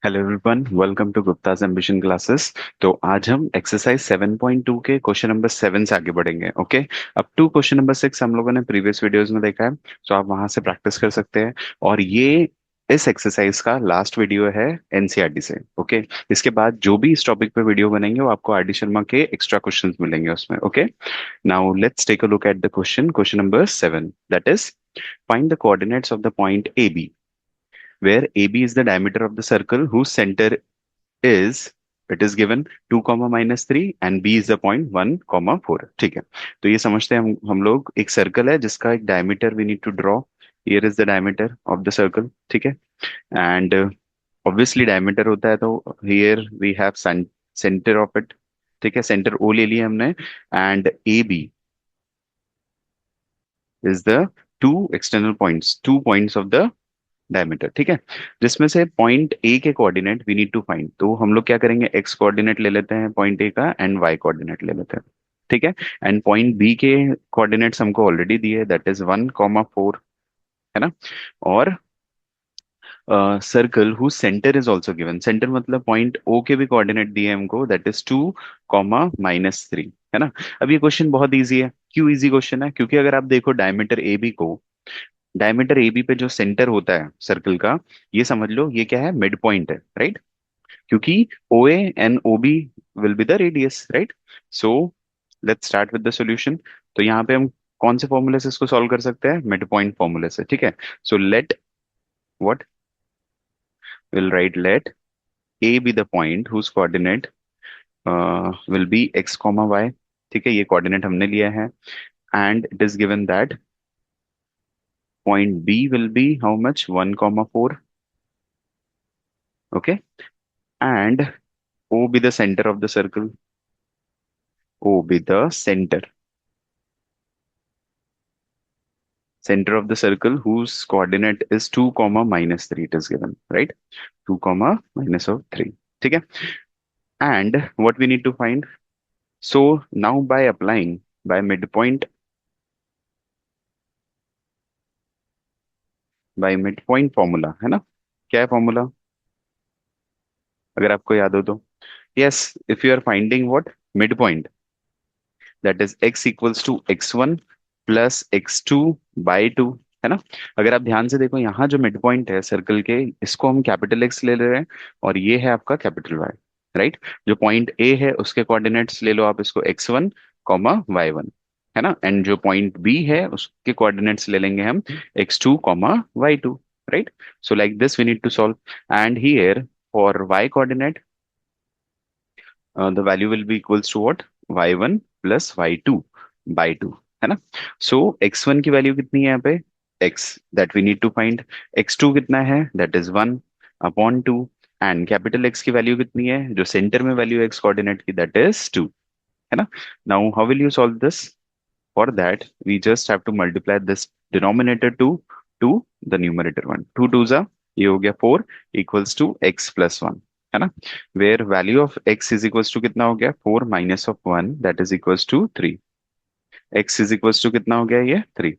Hello everyone, welcome to Gupta's ambition classes. तो आज हम एक्सरसाइज 7.2 के क्वेश्चन नंबर 7 से आगे बढ़ेंगे। Okay. Up to question number 6 हम लोगों ने प्रीवियस वीडियोस में देखा है, तो आप वहां से प्रैक्टिस कर सकते हैं। और ये इस एक्सरसाइज का लास्ट वीडियो है एनसीईआरटी से। ओके। इसके बाद जो भी इस टॉपिक पे वीडियो बनेंगे वो आपको आर डी शर्मा के एक्स्ट्रा क्वेश्चंस मिलेंगे उसमें। Okay. Now let's take a look at the question number 7, that is find the coordinates of the point A B where AB is the diameter of the circle whose center is it is given 2 comma minus 3 and B is the point 1 comma 4। ठीक है। तो ये समझते हैं हम लोग एक circle है जिसका एक diameter we need to draw. Here is the diameter of the circle. ठीक है। एंड ऑब्वियसली डायमीटर होता है तो here we have centre of it. ठीक है। सेंटर ओ ले लिया हमने। And A B is the two points of the diameter. ठीक है। जिसमें से पॉइंट ए के coordinate we need to find, तो हम लोग क्या करेंगे, एक्स कोऑर्डिनेट ले लेते हैं पॉइंट ए का एंड वाई कोऑर्डिनेट ले लेते हैं। ठीक है। एंड पॉइंट बी के कोऑर्डिनेट्स हमको ऑलरेडी दिए, दैट इज 1 कॉमा 4। है ना। और circle who centre is also given, centre मतलब पॉइंट ओ के भी कोऑर्डिनेट दिए हमको, दैट इज 2 कॉमा -3। है ना। अब ये क्वेश्चन बहुत इजी है। क्यों इजी क्वेश्चन है? क्योंकि अगर आप देखो डायमीटर ए बी को, डायमीटर ए बी पे जो सेंटर होता है सर्कल का, ये समझ लो ये क्या है, मिड पॉइंट है। राइट। क्योंकि O A and O B will be the radius. Right. So let's start with the solution. तो यहाँ पे हम कौन से फॉर्मूले से इसको सॉल्व कर सकते हैं? मिड पॉइंट फॉर्मूले से। ठीक है। So let what will write, let A B the point whose coordinate will be x comma y. ठीक है। ये कोऑर्डिनेट हमने लिया है। And it is given that point B will be how much, 1 comma 4। Okay. And O be the center of the circle. O be the center of the circle whose coordinate is 2 comma minus 3 it is given, right? 2 comma minus of 3। ठीक है। And what we need to find? So now by applying by midpoint formula, है ना। क्या है formula, अगर आपको याद हो तो? yes, if you are finding what midpoint, that is x equals to x1 plus x2/2। है ना। अगर आप ध्यान से देखो, यहाँ जो मिड पॉइंट है सर्कल के, इसको हम कैपिटल एक्स ले ले रहे हैं और ये है आपका कैपिटल वाई। राइट। जो पॉइंट ए है उसके कोऑर्डिनेट्स ले लो आप, इसको x1 कॉमा y1। है ना। एंड जो पॉइंट बी है उसके कोऑर्डिनेट्स ले लेंगे हम x2 comma y2। Right. So like this we need to solve. And here for y coordinate the value will be equals to what, y1 plus y2/2। है ना। सो x1 की value कितनी है यहाँ पे, x that we need to find. x2 कितना है, that is 1/2। And capital X की वैल्यू कितनी है, जो सेंटर में वैल्यू x कोऑर्डिनेट की, दैट इज 2। है ना। Now how will you solve this? For that we just have to multiply this denominator to the numerator 1। 2 2 जा, ये हो गया 4 इक्वल्स टू x+1। है ना। Where value of x is equals to कितना हो गया, 4 minus of 1 that is equals to 3। x is equals to कितना हो गया, ये 3।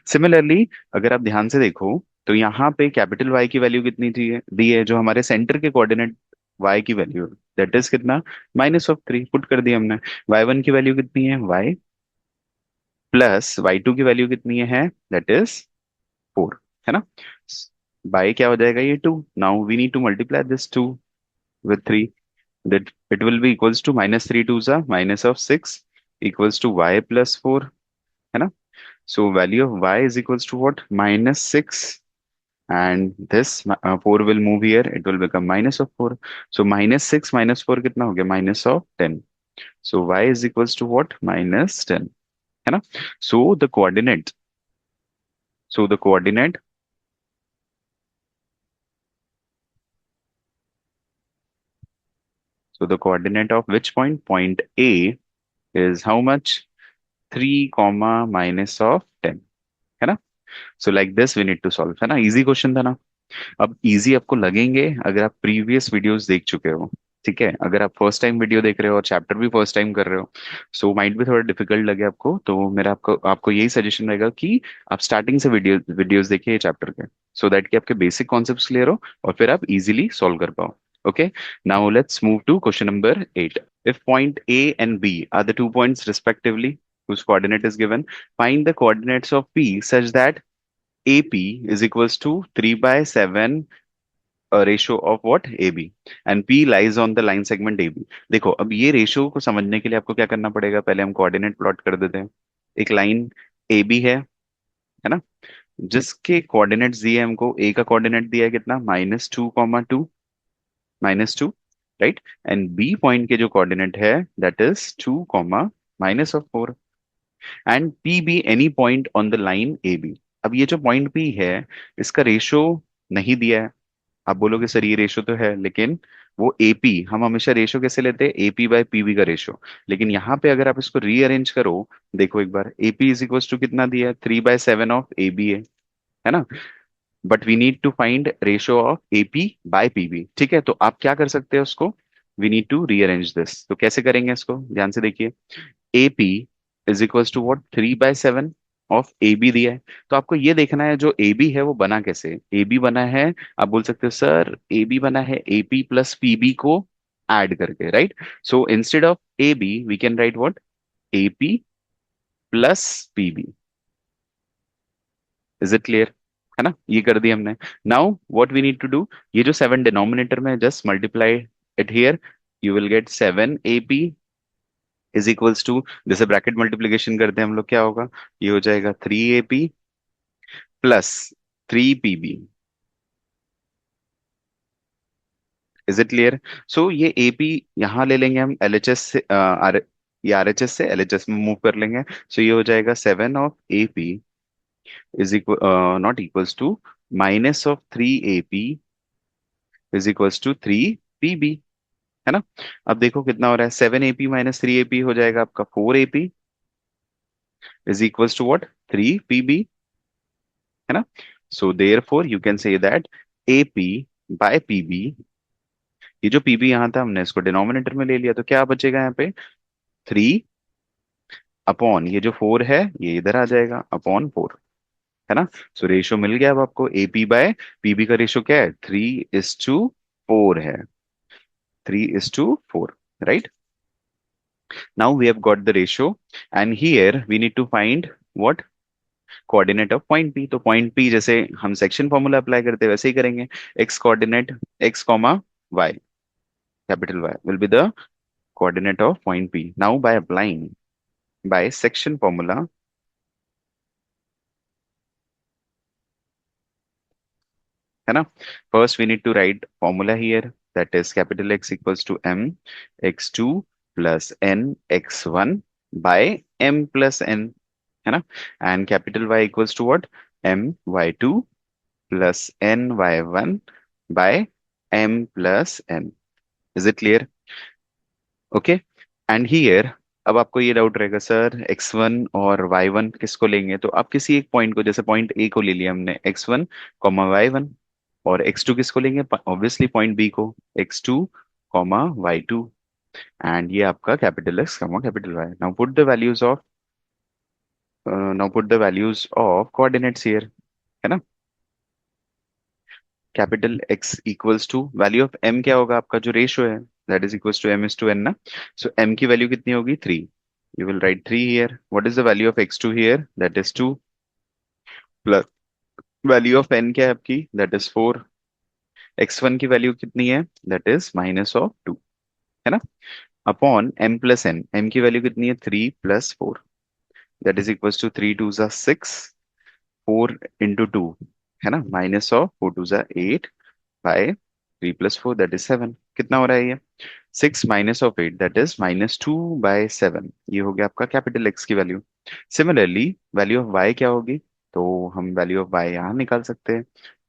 सिमिलरली अगर आप ध्यान से देखो तो यहाँ पे कैपिटल Y की वैल्यू कितनी थी, दी है जो हमारे सेंटर के कोऑर्डिनेट Y की वैल्यू, दैट इज कितना, -3 पुट कर दिया हमने। y1 की वैल्यू कितनी है, y प्लस y2 की वैल्यू कितनी है, दैट इज 4। है ना। बाय क्या हो जाएगा, ये 2। Now we need to multiply this 2 with 3, that it will be equals to -3 2s are minus of 6 equals to y plus 4। है ना। So value of y is equals to what, -6, and this 4 will move here, it will become minus of 4। So -6 minus 4 कितना हो गया, minus of 10। So y is equals to what, -10। है ना। So the coordinate, so the coordinate so the coordinate of which point, point A is how much, 3 comma minus of 10। है ना। So like this we need to solve. है ना। Easy question था ना। अब easy आपको लगेंगे अगर आप प्रीवियस वीडियोस देख चुके हो। ठीक है। अगर आप फर्स्ट टाइम वीडियो देख रहे हो और चैप्टर भी फर्स्ट टाइम कर रहे हो, सो माइट भी थोड़ा डिफिकल्ट लगे आपको, तो मेरा आपको आपको यही सजेशन रहेगा कि आप स्टार्टिंग से वीडियोस देखिए चैप्टर के, सो दैट कि आपके बेसिक कॉन्सेप्ट्स क्लियर हो और फिर आप इजीली सॉल्व कर पाओ। Okay, now let's move to question number 8. If point A and B are the 2 points respectively, whose coordinate is given, find the coordinates of P such that AP is equals to 3 by 7 ratio of what AB and P lies on the line segment AB. देखो अब ये ratio को समझने के लिए आपको क्या करना पड़ेगा, पहले हम कोऑर्डिनेट प्लॉट कर देते हैं। एक लाइन AB है ना, जिसके कोऑर्डिनेट्स दिए हमको, ए का कोऑर्डिनेट दिया है कितना, -2, -2, राइट, एंड बी पॉइंट के जो कोऑर्डिनेट है that is 2, -4, and P B any point on the line A B. अब ये जो पॉइंट पी है इसका रेशो नहीं दिया है। आप बोलोगे सर ये रेशो तो है, लेकिन वो एपी, हम हमेशा रेशो कैसे लेते हैं, एपी बाय पीबी का रेशो। लेकिन यहाँ पे अगर आप इसको रीअरेंज करो, देखो एक बार, एपी इज इक्वल टू कितना दिया है, 3/7 ऑफ ए बी है ना, but we need to find ratio of AP by PB. ठीक है, तो आप क्या कर सकते हैं उसको, we need to rearrange this. तो कैसे करेंगे इसको, ध्यान से देखिए। AP is equals to what, 3/7 of A B दिया है। तो आपको ये देखना है जो ए बी है वो बना कैसे, ए बी बना है, आप बोल सकते हो सर ए बी बना है एपी प्लस पीबी को ऐड करके, right. So instead of A B we can write what, AP plus PB. Is it clear, है ना, ये कर दिया हमने। Now what we need to do, ये जो 7 डिनोमिनेटर में, just multiply it here, you will get 7 AP is equals to, जैसे ब्रैकेट मल्टीप्लीकेशन करते हैं हम लोग, क्या होगा, ये हो जाएगा 3 AP plus 3 PB। Is it clear. So ये AP यहाँ ले लेंगे हम LHS से, ये RHS से LHS में मूव कर लेंगे। सो ये हो जाएगा 7 of AP is equal, not equals to, -of 3 AP is equals to 3 PB, है ना। अब देखो कितना हो रहा है, 7 AP माइनस 3 AP हो जाएगा आपका 4 AP is equals to what, 3 PB, है ना। So therefore you can say that AP by PB, ये जो PB यहाँ था हमने इसको डिनोमिनेटर में ले लिया, तो क्या बचेगा यहाँ पे, 3 अपॉन ये जो 4 है ये इधर आ जाएगा अपॉन 4, है ना। सो रेशियो मिल गया अब आपको, AP बाय PB का रेशियो क्या है, 3:4 है, 3:4, right. Now we have got the ratio, and here we need to find what, coordinate of point P। तो point P जैसे हम सेक्शन फॉर्मूला अप्लाई करते हैं वैसे ही करेंगे। x coordinate, x comma y, capital Y will be the coordinate of point P। Now by applying by section formula, है ना, first we need to write formula here, that is capital X equals to m x2 plus n x1 by m plus n, है ना, and capital Y equals to what, m y2 plus n y1 by m plus n। Is it clear, okay. And here अब आपको ये doubt रहेगा sir x1 और y1 किसको लेंगे, तो आप किसी एक पॉइंट को, जैसे पॉइंट ए को ले लिया हमने x1 कॉमा y1, और x2 किसको लेंगे, ऑब्वियसली पॉइंट बी को, x2 कॉमा y2, एंड ये आपका capital X comma capital Y। Now put the values of coordinates here, है ना। Capital X equals to value of M, क्या होगा आपका जो रेशियो है, that is equals to M/N ना। सो M की वैल्यू कितनी होगी, 3, you will right 3 here. What is the value of x2 here, that is 2, plus value of n क्या है आपकी, दैट इज 4, x1 की वैल्यू कितनी है, दैट इज -2, है ना, upon m plus n, m की वैल्यू कितनी है, 3 plus 4, that is equals to 3 2 6, 4 into 2, है ना, -4 2 8 बाय 3 + 4 दैट इज 7। कितना हो रहा है ये, 6 - 8 दैट इज -2/7। ये हो गया आपका कैपिटल एक्स की value. Similarly value of Y क्या होगी, तो हम वैल्यू ऑफ वाई यहाँ निकाल सकते हैं,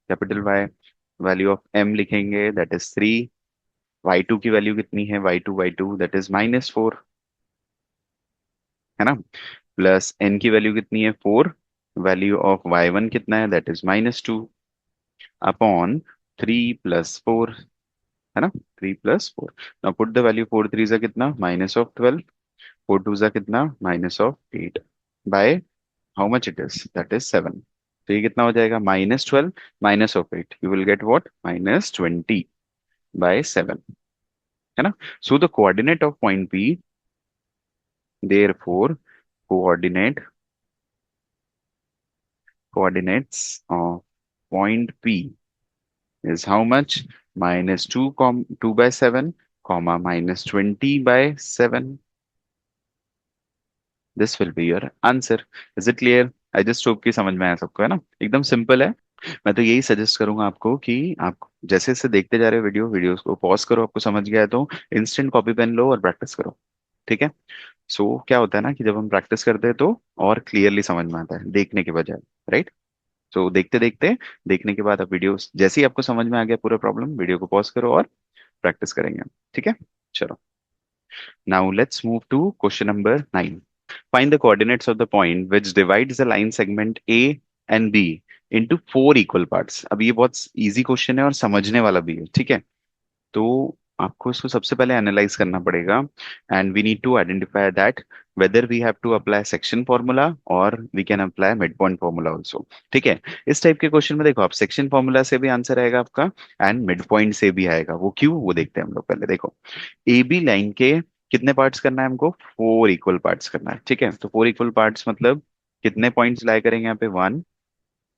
capital Y, value of M लिखेंगे दैट इज 3, y2 की वैल्यू कितनी है, y2 दैट इज -4, है ना, प्लस n की वैल्यू कितनी है, 4, वैल्यू ऑफ y1 कितना है, दैट इज -2 अपॉन 3 + 4, है ना, 3 + 4। नाउ पुट द वैल्यू, 4 3 जा कितना, -12, 4 2 जा कितना, -8 by how much it is, that is 7। तो ये कितना हो जाएगा, -12 -8, you will get what, -20 by 7, है ना. So the coordinate of point P, therefore coordinate coordinates of point P is how much? Minus 2 by 7, comma minus 20 by 7. This will be your answer. Is it clear? I just hope कि समझ में आया सबको, है ना. एकदम simple है. मैं तो यही सजेस्ट करूंगा आपको कि आप जैसे जैसे देखते जा रहे हो वीडियोस को पॉज करो, आपको समझ गया है तो इंस्टेंट कॉपी पेन लो और प्रैक्टिस करो. ठीक है. सो क्या होता है ना कि जब हम प्रैक्टिस करते हैं तो और क्लियरली समझ में आता है देखने के बजाय. राइट. तो देखते देखते, देखने के बाद आप वीडियो जैसे ही आपको समझ में आ गया पूरा प्रॉब्लम, वीडियो को पॉज करो और प्रैक्टिस करेंगे हम. ठीक है. चलो. Now let's move to question number 9. Find the coordinates of the point which divides the line segment A and B into 4 equal parts. अब ये बहुत इजी क्वेश्चन है और समझने वाला भी है. ठीक है. तो आपको इसको सबसे पहले एनालाइज करना पड़ेगा. And we need to identify that whether we have to apply section formula और we can apply mid point formula also. ठीक है. इस टाइप के क्वेश्चन में देखो आप सेक्शन फॉर्मूला से भी आंसर आएगा आपका एंड मिड पॉइंट से भी आएगा. वो क्यों, वो देखते हैं हम लोग. पहले देखो, ए बी लाइन के कितने पार्ट्स करना है हमको? 4 इक्वल पार्ट्स करना है. ठीक है. तो 4 इक्वल पार्ट्स मतलब कितने पॉइंट्स लाए करेंगे यहाँ पे? 1,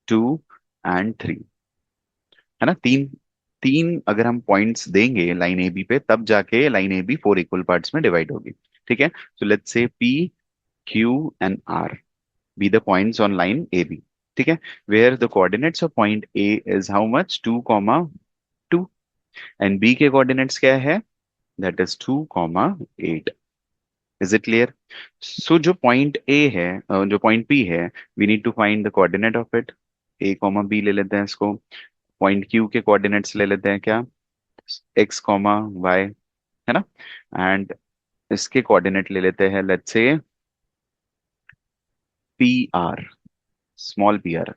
2 एंड 3, है ना. तीन. तीन अगर हम पॉइंट्स देंगे लाइन ए बी पे तब जाके line A B 4 equal parts में डिवाइड होगी. ठीक है. So let's say P Q and R be the points on line A B. ठीक है. Where the coordinates of point A is how much? 2, 2. And B के coordinates क्या है? That is 2, 8. Is it clear? So जो point A है, जो point P है, we need to find the coordinate of it. A comma B ले लेते हैं इसको. पॉइंट क्यू के कोऑर्डिनेट्स ले लेते हैं क्या? x, y, है ना. एंड इसके कोऑर्डिनेट ले लेते हैं let's say P R, small P R.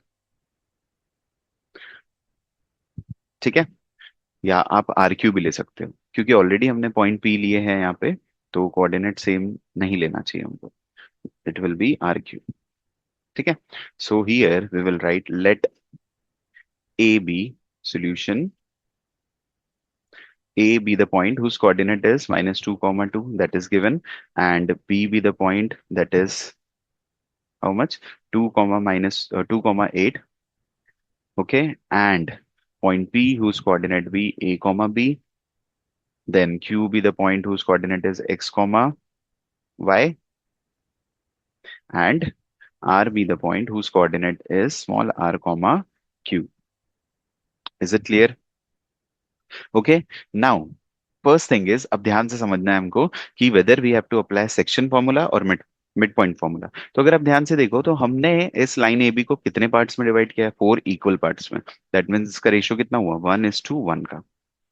ठीक है. या आप आर क्यू भी ले सकते हो क्योंकि ऑलरेडी हमने पॉइंट पी लिए हैं यहाँ पे, तो कोऑर्डिनेट सेम नहीं लेना चाहिए हमको. It will be R Q. ठीक है. So here we will write let A B solution. A be the point whose coordinate is minus 2 comma 2 that is given, and B be the point that is how much? 2 comma minus 2 comma 8. Okay. And point P whose coordinate be A comma B. Then Q be the point whose coordinate is X comma Y. And R be the point whose coordinate is small r comma Q. Is it clear? Okay. Now first thing is, अब ध्यान से समझना है हमको कि whether we have to apply section formula और mid mid point formula. तो अगर आप ध्यान से देखो तो हमने इस लाइन ए बी को कितने पार्ट्स में डिवाइड किया है? 4 इक्वल पार्ट्स में. दैट मीन्स इसका रेशियो कितना हुआ? 1:1 का.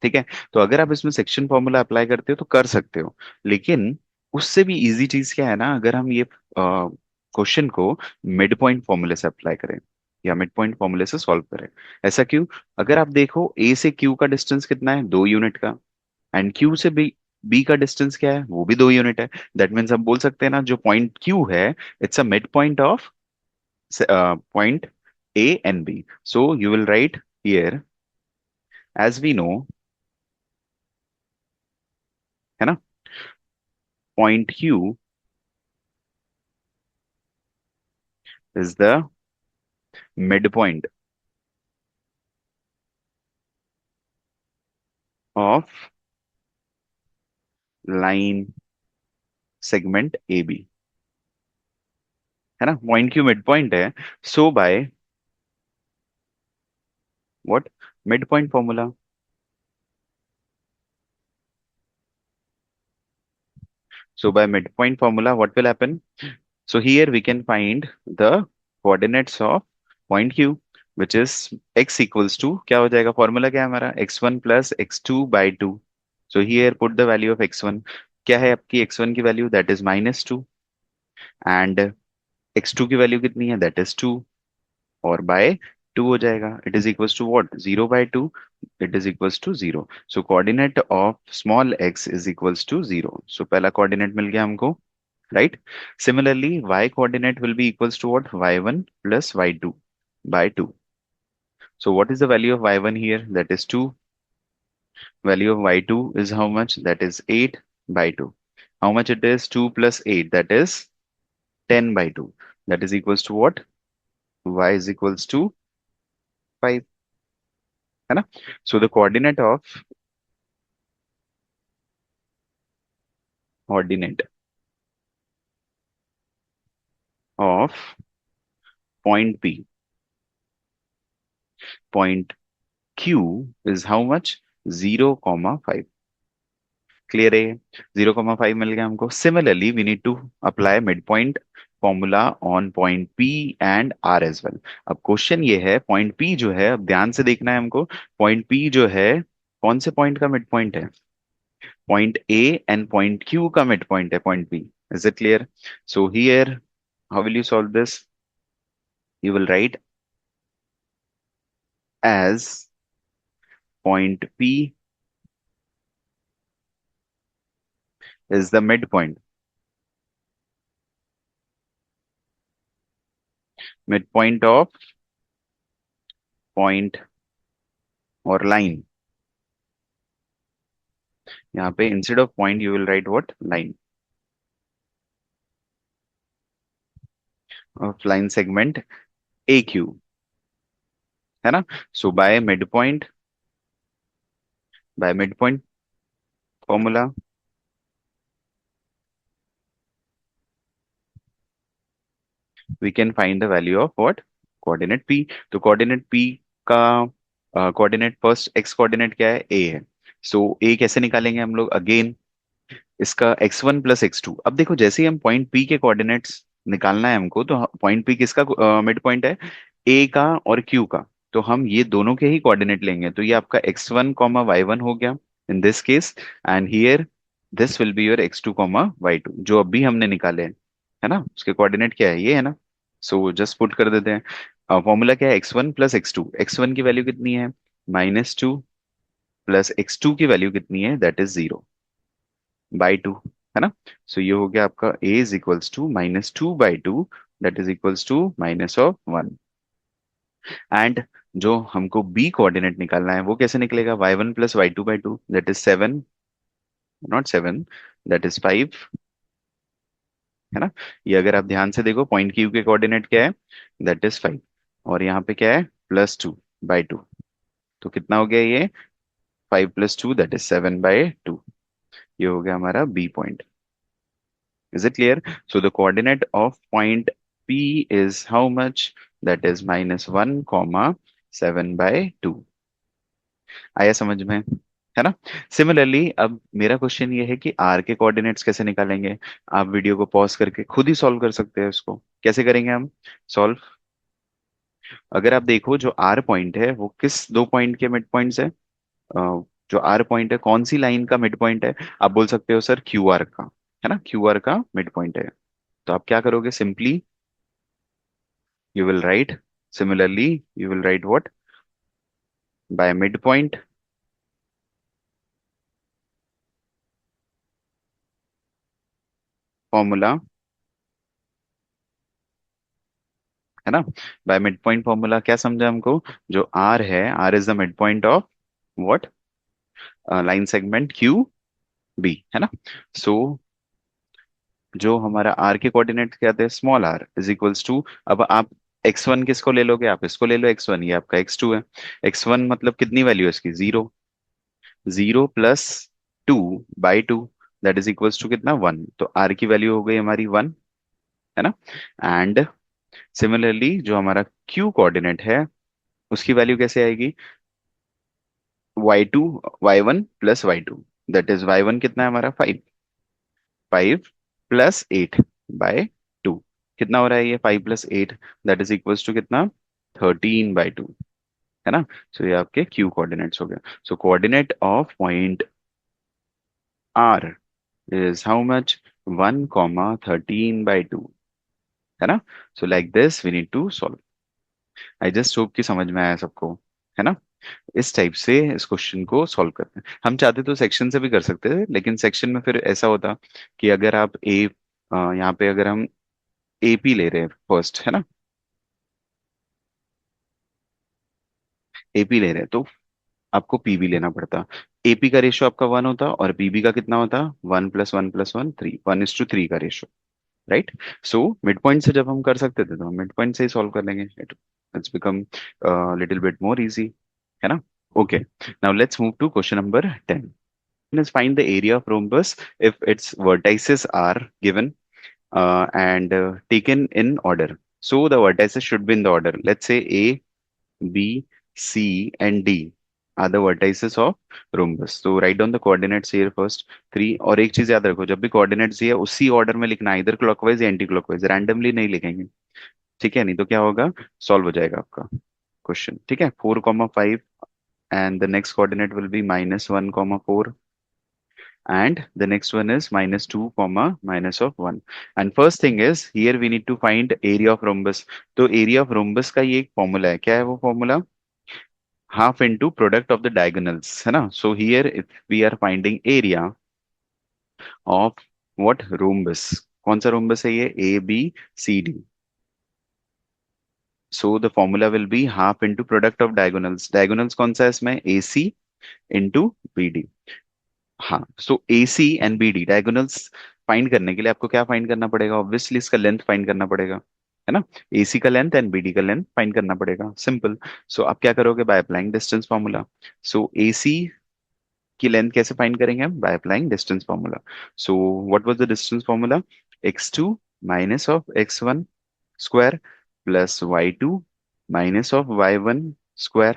ठीक है. तो अगर आप इसमें सेक्शन फॉर्मूला अप्लाई करते हो तो कर सकते हो, लेकिन उससे भी इजी चीज क्या है ना, अगर हम ये क्वेश्चन को मिड पॉइंट फॉर्मूले से अप्लाई करें या मिड पॉइंट फॉर्मूले से सॉल्व करें. ऐसा क्यों? अगर आप देखो ए से क्यू का डिस्टेंस कितना है? 2 यूनिट का. एंड क्यू से बी बी का डिस्टेंस क्या है? वो भी 2 यूनिट है. दैट मीन्स हम बोल सकते हैं ना, जो पॉइंट क्यू है it's a mid point of point A and B. So you will write here as we know, है ना, point Q is the mid point of line segment A B, है ना. पॉइंट क्यू मिड पॉइंट है. So by what? Mid point formula. So by midpoint formula, what will happen? So here we can find the coordinates of point Q, which is x equals to, क्या हो जाएगा? Formula क्या है हमारा? x1 plus x2/2. So here put the value of x1. क्या है आपकी x1 की value? That is -2. And x2 की वैल्यू कितनी है? That is 2. और बाय 2 हो जाएगा. It is equals to what? 0/2. It is equals to 0. So coordinate of small x is equals to 0. सो पहला कोऑर्डिनेट मिल गया हमको. Right? Similarly, y coordinate will be equals to what? y1 plus y2/2. So what is the value of y1 here? That is 2. Value of y2 is how much? That is 8 by 2. How much it is? 2 plus 8, that is 10 by 2. That is equals to what? Y is equals to 5. है ना? So the coordinate of point P, point Q is how much? 0, 5. Clear है ये? 0, 5 मिल गया हमको. Similarly we need to apply mid point formula on point P and R as well. अब question ये है, पॉइंट पी जो है, अब ध्यान से देखना है हमको. पॉइंट पी जो है, कौन से पॉइंट का मिड पॉइंट है? Point A and point Q का मिड पॉइंट है point P. Is it clear? So here, how will you solve this? You will write as point P is the mid point. Mid point of point और line. यहाँ पे instead of point you will write what? Line of line segment A Q. है ना? So by mid point formula we can find the value of what? Coordinate P. तो coordinate P का coordinate, first x coordinate क्या है? ए है. सो ए कैसे निकालेंगे हम लोग? अगेन इसका x1 प्लस x2. अब देखो, जैसे ही हम पॉइंट पी के कोऑर्डिनेट्स निकालना है हमको, तो पॉइंट पी किसका मिड पॉइंट है? ए का और क्यू का. तो हम ये दोनों के ही कोऑर्डिनेट लेंगे. तो ये आपका x1, y1 हो गया in this case. And here this will be your x2, y2 जो अभी हमने निकाले हैं. है ना? उसके कोऑर्डिनेट क्या है? ये है ना? सो जस्ट पुट कर देते हैं. फॉर्मूला क्या है? x1 plus x to. x1 की वैल्यू कितनी है? -2. प्लस x2 की वैल्यू कितनी है? That is 0/2. है ना? सो ये हो गया आपका a is equals to -2/2. That is equals to -1. And जो हमको b कोऑर्डिनेट निकालना है वो कैसे निकलेगा? y1 plus y2/2, that is 7. Not 7, that is 5. है ना? ये अगर आप ध्यान से देखो, पॉइंट क्यू के कोऑर्डिनेट क्या है? That is 5. और यहाँ पे क्या है? +2/2. तो कितना हो गया ये? 5 + 2, दैट इज 7/2. ये हो गया हमारा B point. Is it clear? So the coordinate of point P is how much? That is -1, 7/2. आया समझ में? है ना? सिमिलरली अब मेरा क्वेश्चन ये है कि आर के कोऑर्डिनेट्स कैसे निकालेंगे. आप वीडियो को पॉज करके खुद ही सॉल्व कर सकते हैं उसको. कैसे करेंगे हम सॉल्व? अगर आप देखो, जो आर पॉइंट है वो किस दो पॉइंट के मिड पॉइंट्स है? जो आर पॉइंट है, कौन सी लाइन का मिड पॉइंट है? आप बोल सकते हो सर क्यू आर का. है ना? क्यू आर का मिड पॉइंट है. तो आप क्या करोगे? Simply you will write, similarly you will write what? By midpoint formula. है ना? बाय मिड पॉइंट फॉर्मूला क्या समझा हमको? जो आर है, R is the mid point of what? Line segment Q B. है ना? सो जो हमारा आर के कोऑर्डिनेट क्या थे? Small R is equals to, अब आप x1 किसको ले लोगे? आप इसको ले लो x1, ये आपका x2 है. x1 मतलब कितनी वैल्यू है इसकी? 0. 0 + 2/2, दैट इज इक्वल्स टू कितना? 1. तो आर की वैल्यू हो गई हमारी 1. है ना? एंड सिमिलरली जो हमारा क्यू कोऑर्डिनेट है उसकी वैल्यू कैसे आएगी? y1 + y2, that is y1 कितना है हमारा? 5. 5 + 8/2. कितना हो रहा है ये? 5 + 8, दैट इज इक्वल्स टू कितना? 13/2. है ना? सो ये आपके क्यू कोऑर्डिनेट्स हो गए. So coordinate of point R is how much? 1, 13/2. है ना? So like this we need to solve. I just hope कि समझ में आया सबको. है ना? इस टाइप से इस क्वेश्चन को सॉल्व करते हैं. हम चाहते तो सेक्शन से भी कर सकते थे, लेकिन सेक्शन में फिर ऐसा होता कि अगर आप यहाँ पे अगर हम एपी ले रहे हैं फर्स्ट, है ना, एपी ले रहे हैं तो आपको पीबी लेना पड़ता. एपी का रेशियो आपका 1 होता और बीबी का कितना होता, 1 + 1 + 1 3, 1:3 का ratio, right. So mid point से जब हम कर सकते थे तो हम मिड पॉइंट से ही सॉल्व कर लेंगे, it's become little bit more easy, है ना। Okay, now let's move to question number 10 is find the area of rhombus if its vertices are given and taken in order. So the vertices should be in the order. Let's say A, B, C, and D are the vertices of rhombus. So write down the coordinates here first. 3, और एक चीज याद रखो, जब भी coordinates दिए उसी order में लिखना है, इधर क्लॉकवाइज या एंटी क्लॉकवाइज, रैंडमली नहीं लिखेंगे, ठीक है, नहीं तो क्या होगा, सॉल्व हो जाएगा आपका क्वेश्चन, ठीक है। 4, 5 and the next coordinate will be -1, 4, and the next one is -2, minus of 1. And first thing is here we need to find area of rhombus. तो area of rhombus का ये एक फॉर्मूला है, क्या है वो formula, half into product of the diagonals, है ना। So here if we are finding area of what, rhombus, कौन सा रोम्बस है ये, ABCD, so the formula will be half into product of diagonals, diagonals कौन सा है इसमें, AC इंटू BD। हाँ, so AC and BD diagonals find करने के लिए आपको क्या फाइंड करना पड़ेगा, ऑब्वियसली इसका लेंथ फाइंड करना पड़ेगा, है ना। AC का लेंथ एंड BD का लेंथ फाइंड करना पड़ेगा, सिंपल। सो आप क्या करोगे, by applying distance formula. So AC की लेंथ कैसे फाइंड करेंगे हम, by applying distance formula. So what was the distance formula, x2 minus of x1 square plus y2 minus of y1 square,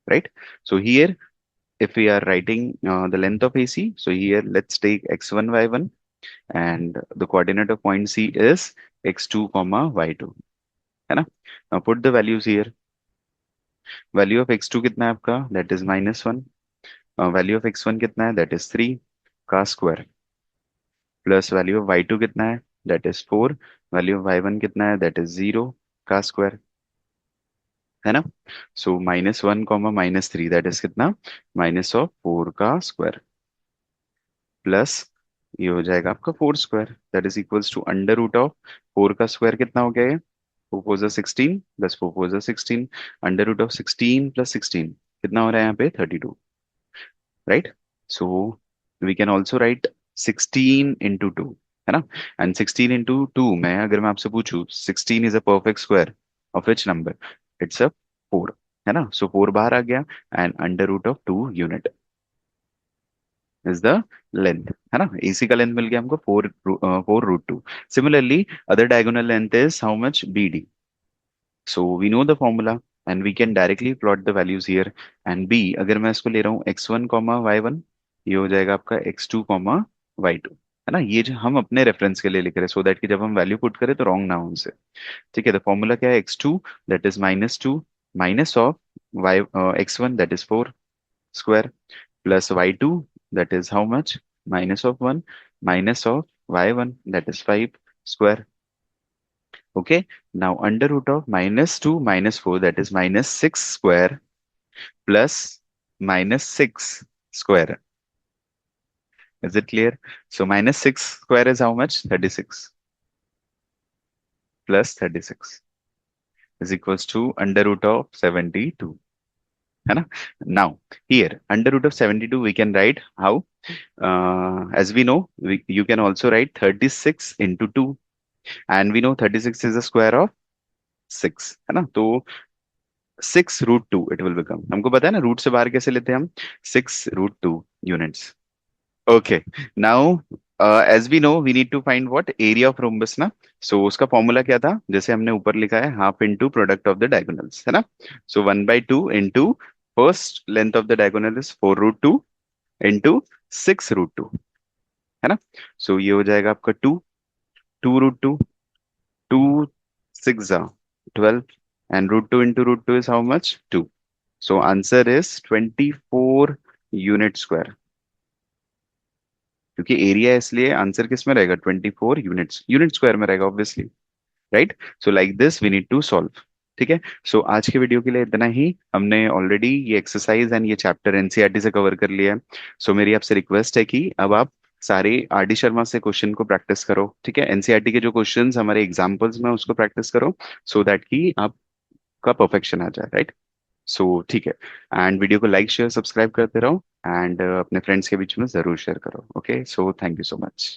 right? So here, if we are writing the length of AC, so here let's take x1, y1, and the coordinate of point C is x2, y2, है ना। Now put the values here. Value of x2 कितना है आपका, that is -1. Value of x1 कितना है, that is 3 का square, plus value of y2 कितना है, that is 4, value of y1 कितना है, that is 0 का स्क्वायर, है ना। सो -1, -3 दैट इज कितना, माइनस ऑफ 4 का स्क्वायर, प्लस ये हो जाएगा आपका 4 square, that is equals to under root of 4 का स्क्वायर कितना हो गया ये, 4 4 16 प्लस 4 4 16, अंडर रूट ऑफ 16 + 16 कितना हो रहा है यहाँ पे, 32, right. So we can also write 16 × 2, है ना। एंड 16 × 2 में अगर मैं आपसे पूछूं 16 is a perfect square of which number, it's a 4, है ना। सो 4 बाहर आ गया, and under root of 2 unit is the length, है ना। AC का लेंथ मिल गया हमको 4√2। Similarly other diagonal length is how much, BD। So we know the formula and we can directly plot the values here. And B अगर मैं इसको ले रहा हूँ x1, y1, ये हो जाएगा आपका x2, y2, है ना। ये जो हम अपने रेफरेंस के लिए लिख रहे हैं, सो दैट कि जब हम वैल्यू पुट करें तो रॉन्ग ना हो उनसे, ठीक है। तो फॉर्मूला क्या है, x2 that is -2 minus of y x1 that is 4 square plus y2 that is how much, -1 minus of y1 that is 5 square, okay. Now under root of -2 -4 that is -6 square plus -6 square, is it clear? So -6 square is how much, 36 plus 36 is equals to under root of 72, है ना। Now here under root of 72 we can write how, as we know you can also write 36 into 2, and we know 36 is the square of 6, है ना। तो 6√2 it will become, हमको पता है ना root से बाहर कैसे लेते हैं हम, 6√2 units, okay. Now as we know we need to find what, area of rhombus ना। सो उसका फॉर्मूला क्या था, जैसे हमने ऊपर लिखा है, half into product of the diagonals, है ना। सो 1/2 into first length of the diagonal is 4√2 into 6√2, है ना। सो ये हो जाएगा आपका 2√2, 2 6 12, and √2 into √2 is how much, 2. So answer is 24 unit square, क्योंकि एरिया इसलिए आंसर किस में रहेगा, 24 यूनिट्स, यूनिट स्क्वायर में रहेगा obviously, right. So like this we need to solve, ठीक है। सो आज के वीडियो के लिए इतना ही, हमने ऑलरेडी ये एक्सरसाइज एंड ये चैप्टर एनसीईआरटी से कवर कर लिया है। सो मेरी आपसे रिक्वेस्ट है कि अब आप सारे RD शर्मा से क्वेश्चन को प्रैक्टिस करो, ठीक है। एनसीईआरटी के जो क्वेश्चंस हमारे एग्जाम्पल्स में उसको प्रैक्टिस करो, सो दैट कि आपका परफेक्शन आ जाए, राइट। सो ठीक है, एंड वीडियो को लाइक शेयर सब्सक्राइब करते रहो। एंड अपने फ्रेंड्स के बीच में जरूर शेयर करो। Okay, so thank you so much.